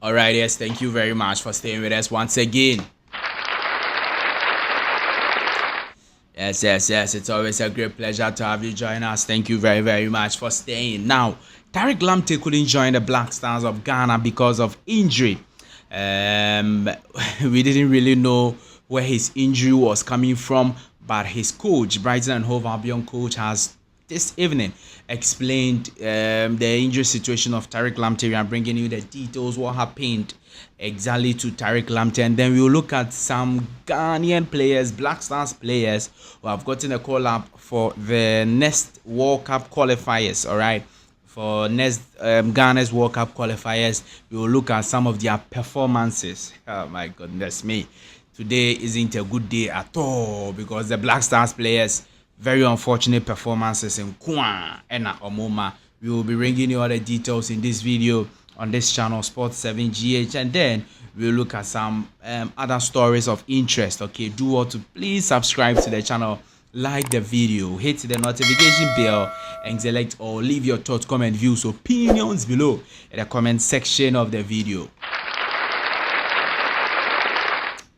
All right, yes, thank you very much for staying with us once again. Yes. It's always a great pleasure to have you join us. Thank you very, very much for staying. Now, Tariq Lamptey couldn't join the Black Stars of Ghana because of injury. We didn't really know where his injury was coming from, but his coach, Brighton and Hove Albion coach, has this evening explained the injury situation of Tariq Lamptey. We are bringing you the details, what happened exactly to Tariq Lamptey, and then we'll look at some Ghanaian players, Black Stars players, who have gotten a call up for the next World Cup qualifiers. All right, for next Ghana's World Cup qualifiers, we will look at some of their performances. Oh my goodness me, today isn't a good day at all because the Black Stars players, very unfortunate performances in Kwa and Omoma. We will be bringing you all the details in this video on this channel, Sports 7GH, and then we'll look at some other stories of interest. Okay, do all to please subscribe to the channel, like the video, hit the notification bell, and select or leave your thoughts, comment, views, opinions below in the comment section of the video.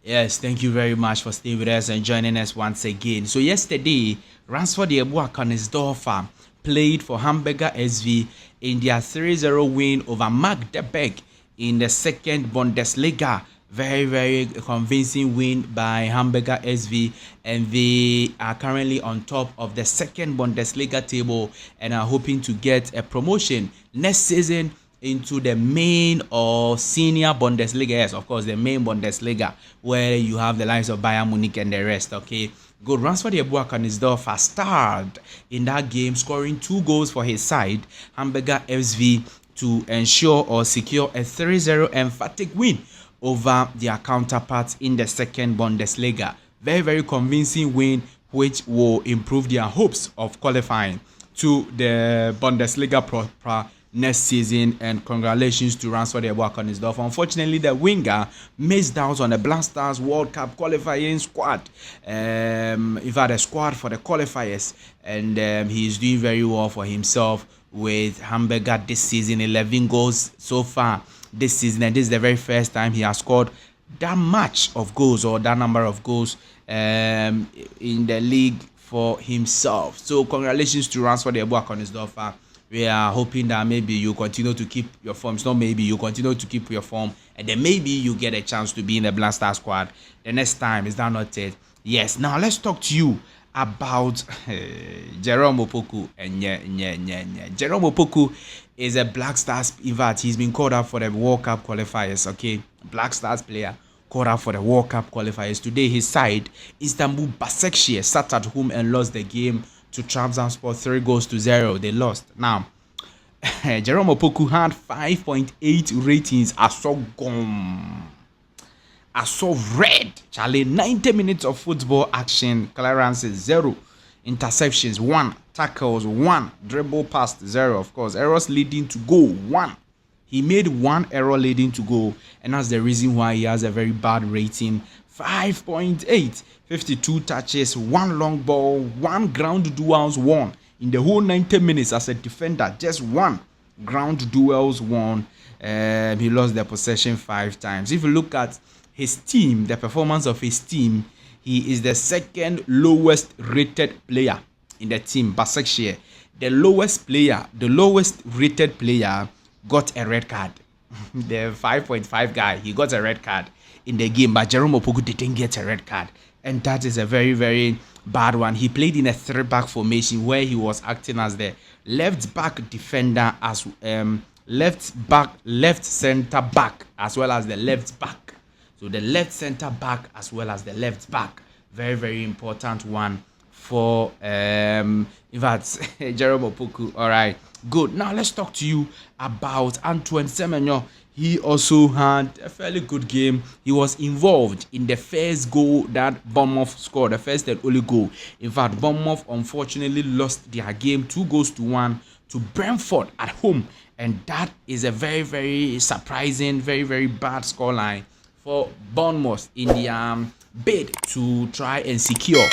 Yes, thank you very much for staying with us and joining us once again. So yesterday, Ransford Yeboah Königsdörffer played for Hamburger SV in their 3-0 win over Magdeburg in the second Bundesliga. Very, very convincing win by Hamburger SV, and they are currently on top of the second Bundesliga table and are hoping to get a promotion next season into the main or senior Bundesliga. Yes, of course, the main Bundesliga, where you have the likes of Bayern Munich and the rest. Okay, good. Ransford Yeboah Königsdörffer starred in that game, scoring 2 goals for his side, Hamburger SV, to ensure or secure a 3-0 emphatic win over their counterparts in the second Bundesliga. Very, very convincing win, which will improve their hopes of qualifying to the Bundesliga proper next season. And congratulations to Ransford Yeboah Königsdörffer. Unfortunately, the winger missed out on the Black Stars World Cup qualifying squad. We've had a squad for the qualifiers, and he's doing very well for himself with Hamburger this season. 11 goals so far this season, and this is the very first time he has scored that much of goals or that number of goals in the league for himself. So congratulations to Ransford Yeboah Königsdörffer. We are hoping that maybe you continue to keep your form. It's not maybe, you continue to keep your form, and then maybe you get a chance to be in the Black Star squad the next time. Is that not it? Yes. Now let's talk to you about Jerome Opoku. And Jerome Opoku is a Black Stars. In fact, he's been called up for the World Cup qualifiers. Okay, Black Stars player called up for the World Cup qualifiers. Today, his side, Istanbul Basaksehir, sat at home and lost the game to Trabzonspor 3-0. They lost. Now, Jerome Opoku had 5.8 ratings. I saw red. Charlie, 90 minutes of football action. Clearances 0, interceptions 1, tackles 1, dribble past 0. Of course, errors leading to goal 1. He made 1 error leading to goal, and that's the reason why he has a very bad rating. 5.8, 52 touches, 1 long ball, 1 ground duels won in the whole 90 minutes as a defender. Just 1 ground duels won. He lost the possession 5 times. If you look at his team, the performance of his team, he is the second lowest rated player in the team. Basaksehir, the lowest rated player, got a red card. The 5.5 guy, he got a red card in the game, but Jerome Opoku didn't get a red card, and that is a very, very bad one. He played in a 3-back formation where he was acting as the left back defender, as left center back, as well as the left back. So the left center back as well as the left back, very, very important one for in fact Jerome Opoku. All right, good. Now let's talk to you about Antoine Semenyo. He also had a fairly good game. He was involved in the first goal that Bournemouth scored, the first and only goal. In fact, Bournemouth unfortunately lost their game 2-1 to Brentford at home, and that is a very, very surprising, very, very bad scoreline for Bournemouth in the bid to try and secure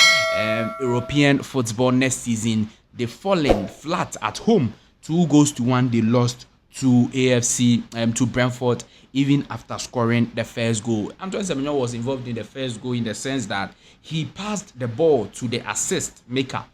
European football next season. They fallen flat at home, 2-1. They lost to AFC to Brentford even after scoring the first goal. Antoine Semenyo was involved in the first goal in the sense that he passed the ball to the assist maker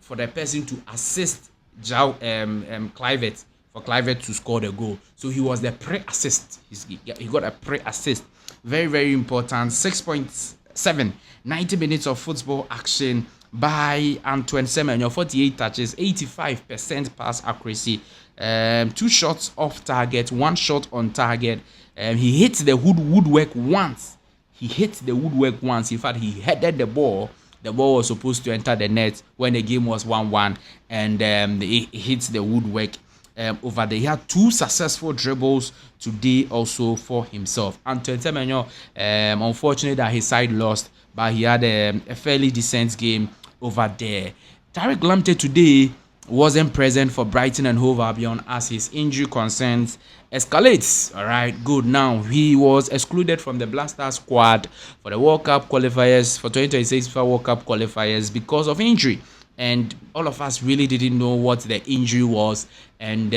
for the person to assist Clivert, for Clivert to score the goal. So he was the pre-assist. He got a pre-assist. Very, very important. 6.7, 90 minutes of football action by Antoine Semenyo. 48 touches, 85% pass accuracy. 2 shots off target, 1 shot on target. He hit the woodwork once. In fact, he headed the ball. The ball was supposed to enter the net when the game was 1-1, and he hit the woodwork over there. He had 2 successful dribbles today also for himself. Antoine Semenyo, unfortunate that his side lost, but he had a fairly decent game over there. Tariq Lamptey today wasn't present for Brighton and Hove Albion as his injury concerns escalates. All right, good. Now he was excluded from the Black Stars squad for the World Cup qualifiers, for 2026 FIFA World Cup qualifiers, because of injury. And all of us really didn't know what the injury was, and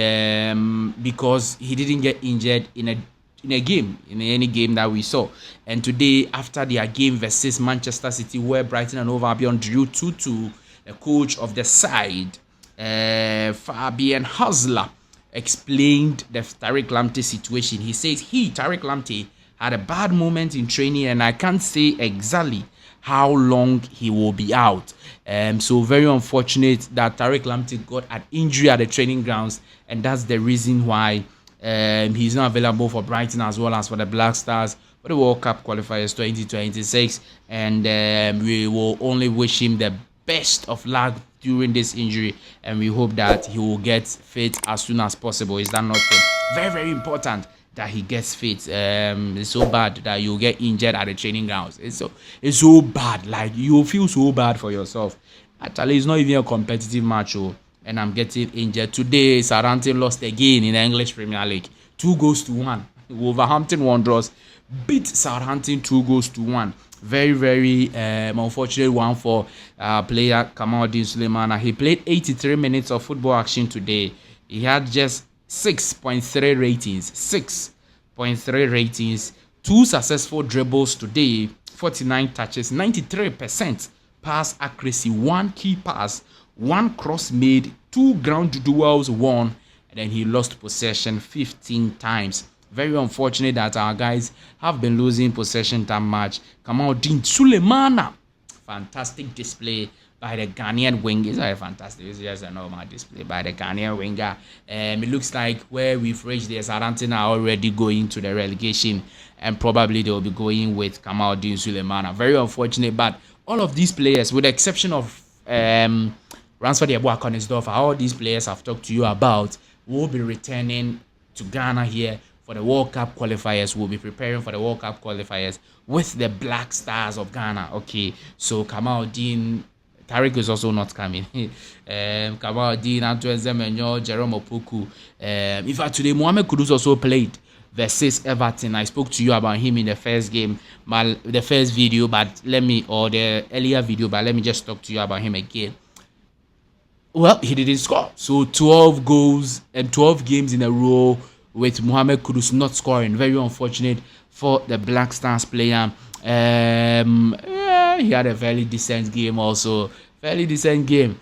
because he didn't get injured in any game that we saw. And today, after their game versus Manchester City, where Brighton and Hove Albion drew 2-2, the coach of the side, Fabian Hasler, explained the Tariq Lamptey situation. He says Tariq Lamptey had a bad moment in training, and I can't say exactly how long he will be out. So very unfortunate that Tariq Lamptey got an injury at the training grounds, and that's the reason why he's not available for Brighton as well as for the Black Stars for the World Cup qualifiers 2026. And we will only wish him the best of luck during this injury, and we hope that he will get fit as soon as possible. Is that not very, very important that he gets fit? It's so bad that you get injured at the training grounds. It's so bad. Like, you feel so bad for yourself. Actually, it's not even a competitive match, and I'm getting injured today. Southampton lost again in the English Premier League, 2-1. Wolverhampton Wanderers beat Southampton 2-1. Very, very unfortunate one for player Kamaldeen Sulemana. He played 83 minutes of football action today. He had just 6.3 ratings. 6.3 ratings. 2 successful dribbles today. 49 touches. 93% pass accuracy. 1 key pass. 1 cross made. 2 ground duels won. And then he lost possession 15 times. Very unfortunate that our guys have been losing possession that much. Kamaldeen Sulemana, fantastic display by the Ghanaian winger. It's not a fantastic, it's just a normal display by the Ghanaian winger. It looks like where we've reached there, Southampton are already going to the relegation, and probably they will be going with Kamaldeen Sulemana. Very unfortunate, but all of these players, with the exception of Ransford, Yeboah, Königsdörffer, all these players I've talked to you about will be returning to Ghana here for the World Cup qualifiers. We'll be preparing for the World Cup qualifiers with the Black Stars of Ghana. Okay, so Kamaldeen, Tariq is also not coming. Kamaldeen, Antoine Semenyo, Jerome Opoku. In fact, today Mohamed Kudus also played versus Everton. I spoke to you about him in the first game, the earlier video, but let me just talk to you about him again. Well, he didn't score. So 12 goals and 12 games in a row with Mohamed Kudus not scoring. Very unfortunate for the Black Stars player. He had a fairly decent game also. Fairly decent game.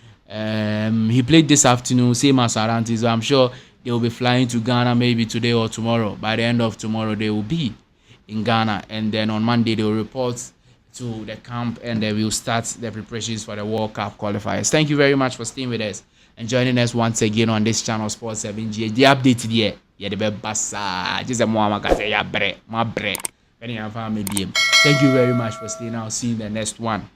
He played this afternoon, same as Southampton, so I'm sure they will be flying to Ghana maybe today or tomorrow. By the end of tomorrow, they will be in Ghana. And then on Monday, they will report to the camp, and they will start the preparations for the World Cup qualifiers. Thank you very much for staying with us and joining us once again on this channel, Sports 7G. The update here. Yeah, the best. Just a moment, I say, yeah, my break. Thank you very much for staying. I'll see you in the next one.